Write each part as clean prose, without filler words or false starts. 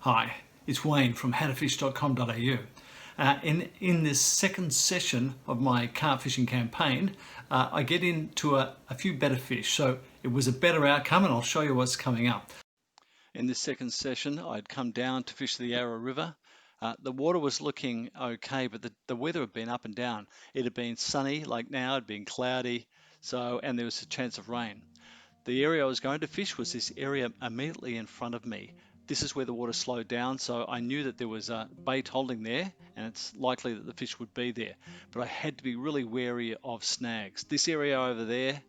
Hi, it's Wayne from howtofish.com.au. In this second session of my carp fishing campaign, I get into a few better fish. So it was a better outcome, and I'll show you what's coming up. In this second session, I'd come down to fish the Yarra River. The water was looking okay, but the weather had been up and down. It had been sunny, like now, it had been cloudy, and there was a chance of rain. The area I was going to fish was this area immediately in front of me. This is where the water slowed down, so I knew that there was a bait holding there, and it's likely that the fish would be there. But I had to be really wary of snags. This area over there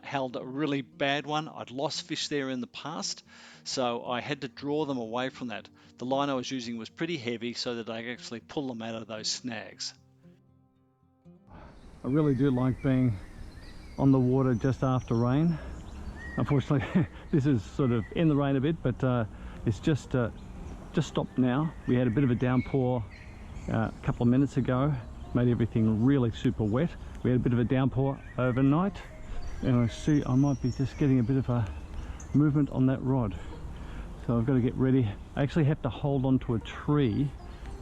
held a really bad one. I'd lost fish there in the past, so I had to draw them away from that. The line I was using was pretty heavy so that I could actually pull them out of those snags. I really do like being on the water just after rain. Unfortunately, this is sort of in the rain a bit, but it's just stopped now. We had a bit of a downpour a couple of minutes ago, made everything really super wet. We had a bit of a downpour overnight, and I see I might be just getting a bit of a movement on that rod. So I've got to get ready. I actually have to hold onto a tree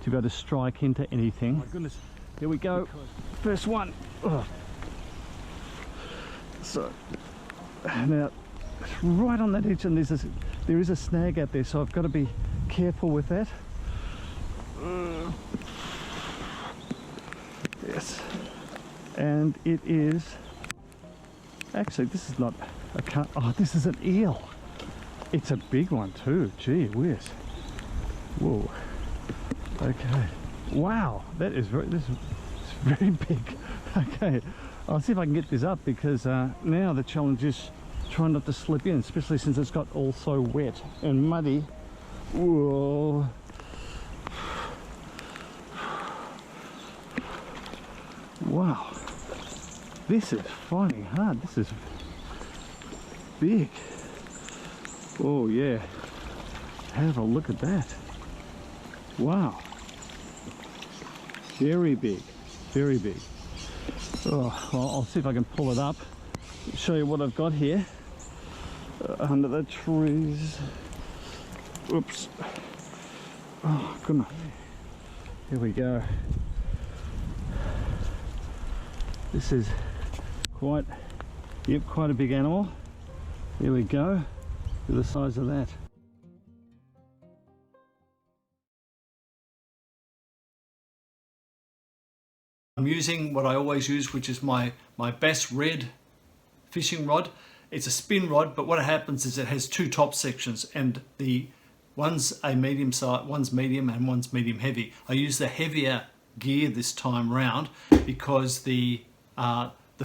to be able to strike into anything. Oh my goodness, here we go. First one. Ugh. So now it's right on that edge, and there is a snag out there, so I've got to be careful with that. Yes, and it is actually, this is not a carp. Oh, this is an eel. It's a big one too. Gee whiz. Whoa. Okay. Wow, this is very big. Okay, I'll see if I can get this up, because now the challenge is trying not to slip in, especially since it's got all so wet and muddy. Whoa. Wow, this is finding hard. This is big. Oh yeah, have a look at that. Wow, very big, very big. Oh, well, I'll see if I can pull it up, show you what I've got here under the trees. Oops. Oh goodness, here we go. This is quite a big animal. Here we go. Look at the size of that. I'm using what I always use, which is my Bass Red fishing rod. It's a spin rod, but what happens is it has two top sections, and one's a medium size, one's medium, and one's medium heavy. I use the heavier gear this time round because the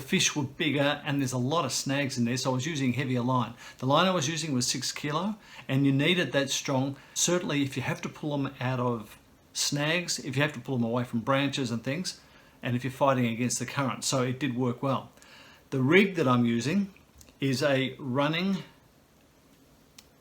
fish were bigger and there's a lot of snags in there, so I was using heavier line. The line I was using was 6 kilo, and you need it that strong. Certainly if you have to pull them out of snags, if you have to pull them away from branches and things, and if you're fighting against the current. So it did work well. The rig that I'm using is a running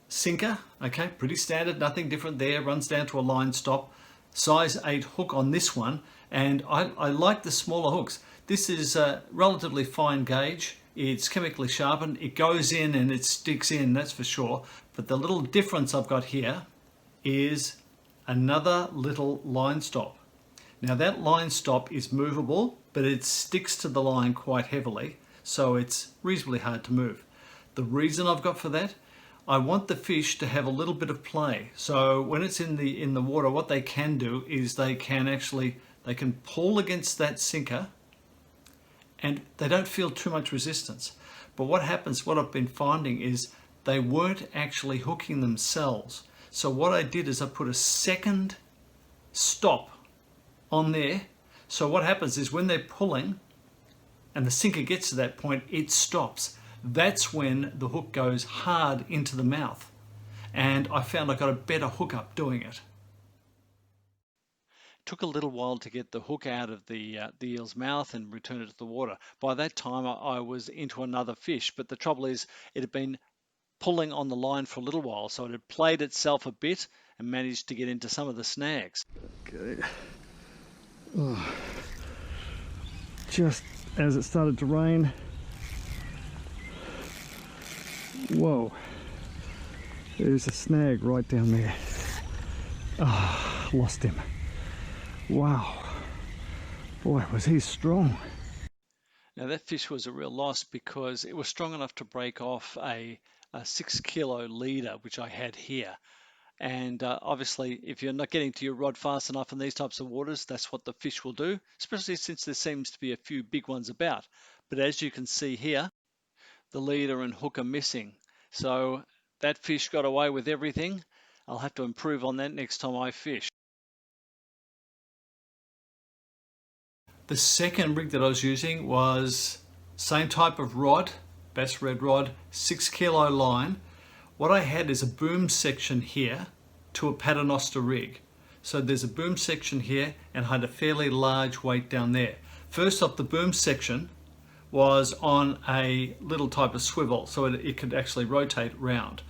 sinker. Okay, pretty standard, nothing different there. Runs down to a line stop, size 8 hook on this one, and I like the smaller hooks. This is a relatively fine gauge. It's chemically sharpened. It goes in and it sticks in, that's for sure. But the little difference I've got here is another little line stop. Now that line stop is movable, but it sticks to the line quite heavily, so it's reasonably hard to move. The reason I've got for that, I want the fish to have a little bit of play. So when it's in the water, what they can do is they can pull against that sinker, and they don't feel too much resistance. But what happens, what I've been finding is they weren't actually hooking themselves. So what I did is I put a second stop on there. So what happens is when they're pulling and the sinker gets to that point, it stops. That's when the hook goes hard into the mouth. And I found I got a better hookup doing it. Took a little while to get the hook out of the eel's mouth and return it to the water. By that time I was into another fish, but the trouble is it had been pulling on the line for a little while, so it had played itself a bit and managed to get into some of the snags. Okay. Oh. Just as it started to rain. Whoa, there's a snag right down there. Ah, lost him. Wow. Boy, was he strong. Now that fish was a real loss because it was strong enough to break off a 6 kilo leader, which I had here. And obviously, if you're not getting to your rod fast enough in these types of waters, that's what the fish will do, especially since there seems to be a few big ones about. But as you can see here, the leader and hook are missing. So that fish got away with everything. I'll have to improve on that next time I fish. The second rig that I was using was same type of rod, bass red rod, 6 kilo line. What I had is a boom section here to a Paternoster rig. So there's a boom section here and I had a fairly large weight down there. First off, the boom section was on a little type of swivel, so it could actually rotate round.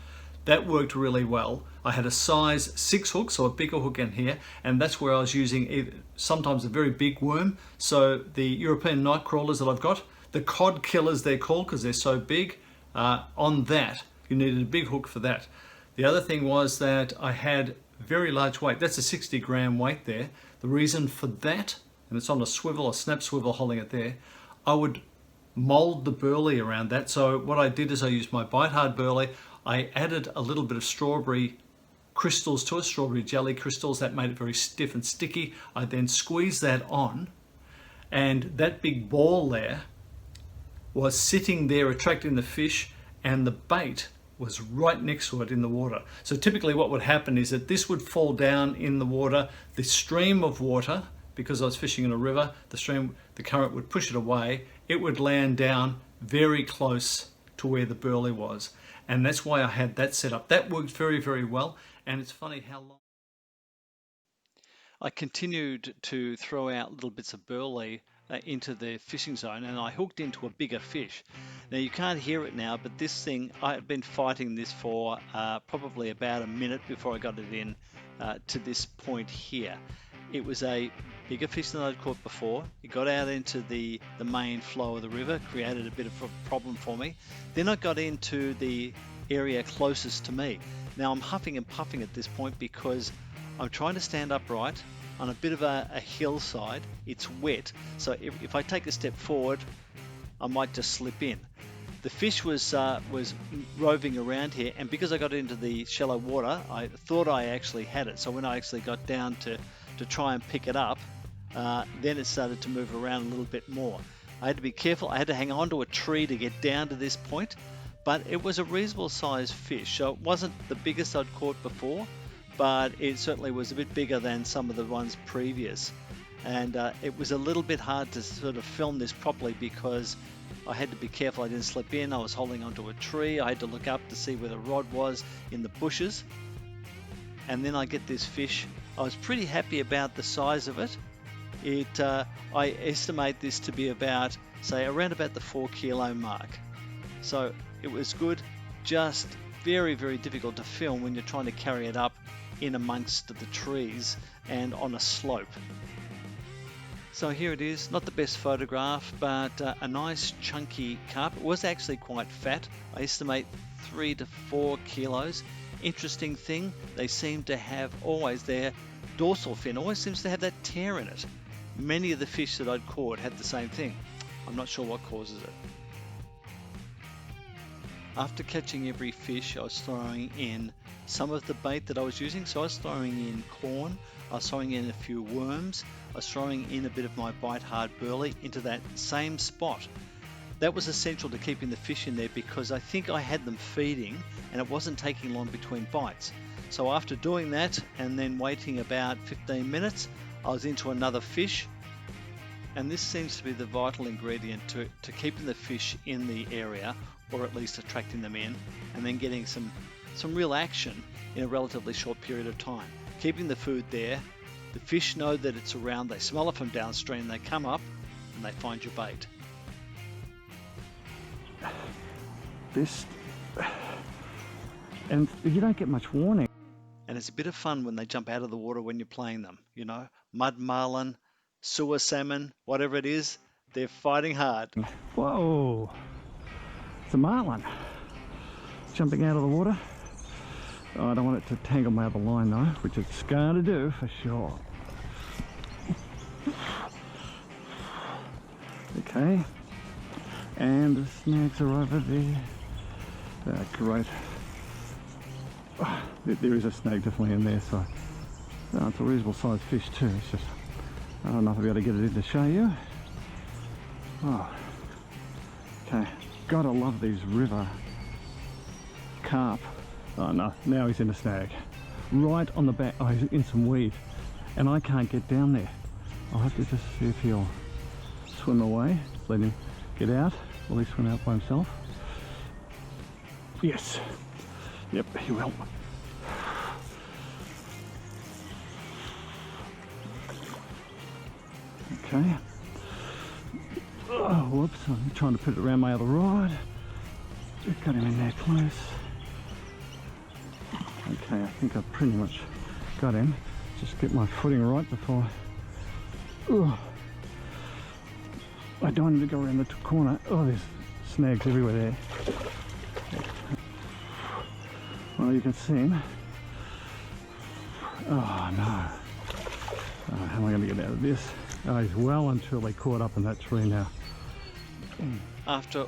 That worked really well. I had a size 6 hook, so a bigger hook in here, and that's where I was using sometimes a very big worm. So the European night crawlers that I've got, the cod killers they're called because they're so big, on that you needed a big hook for that. The other thing was that I had very large weight. That's a 60-gram weight there. The reason for that, and it's on a swivel, a snap swivel holding it there, I would mold the burley around that. So what I did is I used my bite hard burley. I added a little bit of strawberry crystals to it, strawberry jelly crystals. That made it very stiff and sticky. I then squeezed that on, and that big ball there was sitting there attracting the fish, and the bait was right next to it in the water. So typically what would happen is that this would fall down in the water, the stream of water, because I was fishing in a river, the current would push it away, it would land down very close to where the burley was. And that's why I had that set up. That worked very, very well. And it's funny how long I continued to throw out little bits of burley into the fishing zone, and I hooked into a bigger fish. Now you can't hear it now, but this thing, I had been fighting this for probably about a minute before I got it in to this point here. It was a bigger fish than I'd caught before. It got out into the main flow of the river, created a bit of a problem for me. Then I got into the area closest to me. Now I'm huffing and puffing at this point because I'm trying to stand upright on a bit of a hillside. It's wet, so if I take a step forward, I might just slip in. The fish was roving around here, and because I got into the shallow water, I thought I actually had it. So when I actually got down to try and pick it up, then it started to move around a little bit more. I had to be careful. I had to hang on to a tree to get down to this point, but it was a reasonable sized fish. So it wasn't the biggest I'd caught before, but it certainly was a bit bigger than some of the ones previous. And it was a little bit hard to sort of film this properly because I had to be careful I didn't slip in. I was holding onto a tree. I had to look up to see where the rod was in the bushes. And then I get this fish. I was pretty happy about the size of it. I estimate this to be about, say, around about the 4 kilo mark. So it was good, just very, very difficult to film when you're trying to carry it up in amongst the trees and on a slope. So here it is, not the best photograph, but a nice chunky carp. It was actually quite fat. I estimate 3 to 4 kilos. Interesting thing, they seem to have always their dorsal fin always seems to have that tear in it. Many of the fish that I'd caught had the same thing. I'm not sure what causes it. After catching every fish, I was throwing in some of the bait that I was using. So I was throwing in corn, I was throwing in a few worms, I was throwing in a bit of my bite hard burley into that same spot. That was essential to keeping the fish in there because I think I had them feeding and it wasn't taking long between bites. So after doing that and then waiting about 15 minutes, I was into another fish. And this seems to be the vital ingredient to keeping the fish in the area, or at least attracting them in, and then getting some real action in a relatively short period of time. Keeping the food there, the fish know that it's around, they smell it from downstream, they come up and they find your bait. And you don't get much warning. And it's a bit of fun when they jump out of the water when you're playing them, you know, mud marlin, sewer salmon, whatever it is, they're fighting hard. Whoa, it's a marlin jumping out of the water. Oh, I don't want it to tangle my other line though, which it's going to do for sure. Okay, and the snags are over there. Great. Oh, there is a snag definitely in there, so it's a reasonable sized fish too. It's just I don't know if I'll be able to get it in to show you. Oh, okay. Gotta love these river carp. Oh no, now he's in a snag. Right on the back. Oh, he's in some weed. And I can't get down there. I'll have to just see if he'll swim away. Let him get out. Will he swim out by himself? Yes. Yep, he will. Okay. Oh, whoops. I'm trying to put it around my other rod. Got him in there close. Okay, I think I've pretty much got him. Just get my footing right before... Ugh. I don't want him to go around the corner. Oh, there's snags everywhere there. Well, you can see him. Oh no. Oh, how am I going to get out of this? Oh, he's well and truly caught up in that tree now. After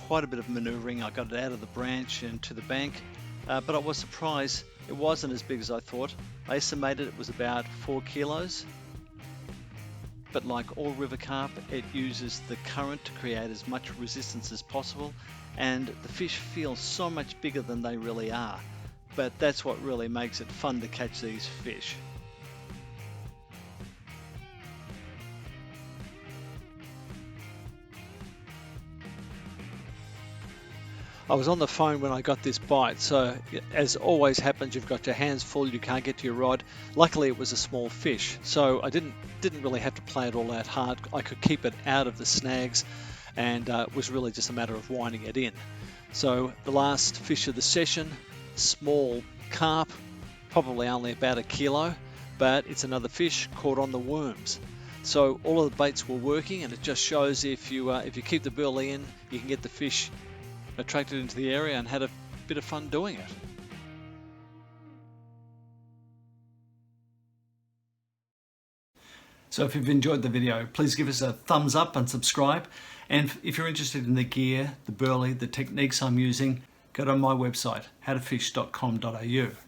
quite a bit of manoeuvring, I got it out of the branch and to the bank, but I was surprised it wasn't as big as I thought. I estimated it was about 4 kilos, but like all river carp, it uses the current to create as much resistance as possible, and the fish feel so much bigger than they really are. But that's what really makes it fun to catch these fish. I was on the phone when I got this bite, so as always happens, you've got your hands full, you can't get to your rod. Luckily it was a small fish, so I didn't really have to play it all that hard. I could keep it out of the snags, and it was really just a matter of winding it in. So the last fish of the session, small carp, probably only about 1 kilo, but it's another fish caught on the worms. So all of the baits were working, and it just shows if you keep the burley in, you can get the fish attracted into the area and had a bit of fun doing it. So if you've enjoyed the video, please give us a thumbs up and subscribe. And if you're interested in the gear, the burley, the techniques I'm using, go to my website, howtofish.com.au.